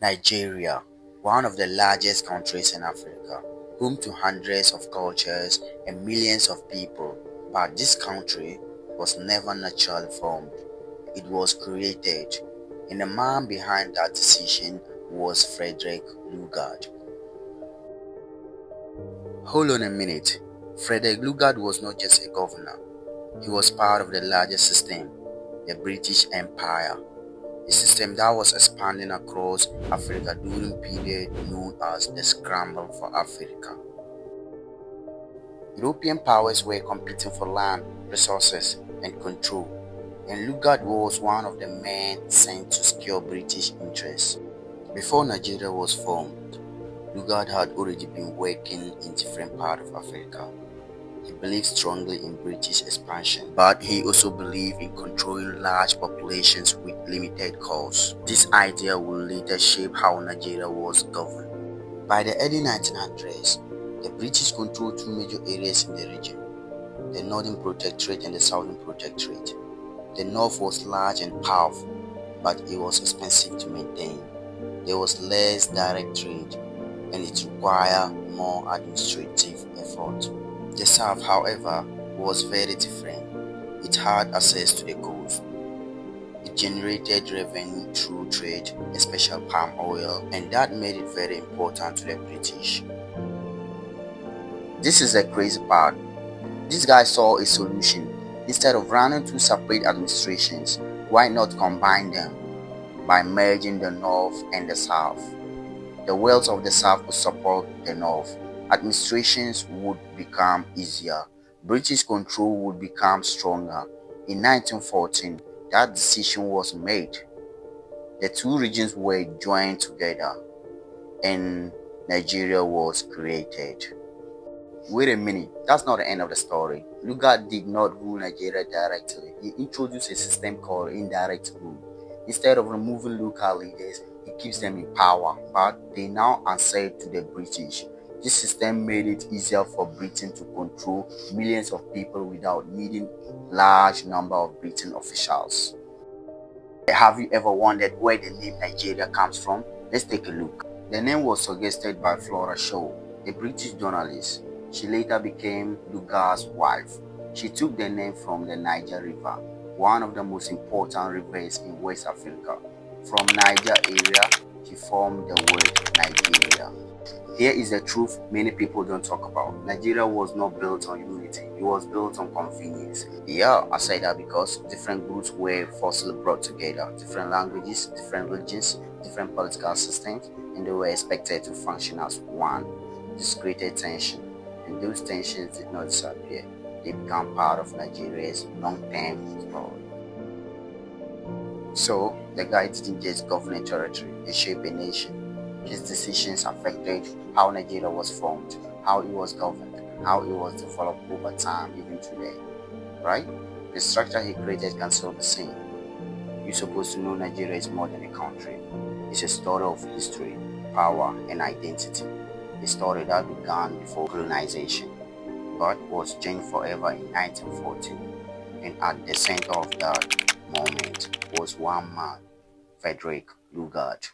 Nigeria, one of the largest countries in Africa, home to hundreds of cultures and millions of people. But this country was never naturally formed. It was created, and the man behind that decision was Frederick Lugard. Hold on a minute. Frederick Lugard was not just a governor. He was part of the largest system, the British Empire. A system that was expanding across Africa during a period known as the Scramble for Africa. European powers were competing for land, resources, and control, and Lugard was one of the men sent to secure British interests. Before Nigeria was formed, Lugard had already been working in different parts of Africa. He believed strongly in British expansion, but he also believed in controlling large populations with limited costs. This idea would later shape how Nigeria was governed. By the early 1900s, the British controlled two major areas in the region, the Northern Protectorate and the Southern Protectorate. The North was large and powerful, but it was expensive to maintain. There was less direct trade, and it required more administrative effort. The South, however, was very different. It had access to the coast. It generated revenue through trade, especially palm oil, and that made it very important to the British. This is the crazy part. This guy saw a solution. Instead of running two separate administrations, why not combine them by merging the North and the South? The wealth of the South would support the North. Administrations would become easier. British control would become stronger. In 1914, that decision was made. The two regions were joined together and Nigeria was created. Wait a minute, that's not the end of the story. Lugard did not rule Nigeria directly. He introduced a system called indirect rule. Instead of removing local leaders, he keeps them in power, but they now answer to the British. This system made it easier for Britain to control millions of people without needing a large number of Britain officials. Have you ever wondered where the name Nigeria comes from? Let's take a look. The name was suggested by Flora Shaw, a British journalist. She later became Lugard's wife. She took the name from the Niger River, one of the most important rivers in West Africa. From Niger area, she formed the word Nigeria. Here is the truth many people don't talk about. Nigeria was not built on unity, it was built on convenience. Yeah, I say that because different groups were forcibly brought together, different languages, different religions, different political systems, and they were expected to function as one. This created tension, and those tensions did not disappear. They became part of Nigeria's long-term story. So, the guy didn't just govern a territory, he shaped a nation. His decisions affected how Nigeria was formed, how it was governed, how it was developed over time, even today. Right? The structure he created can still be seen. You're supposed to know Nigeria is more than a country. It's a story of history, power, and identity. A story that began before colonization, but was changed forever in 1914. And at the center of that moment was one man, Frederick Lugard.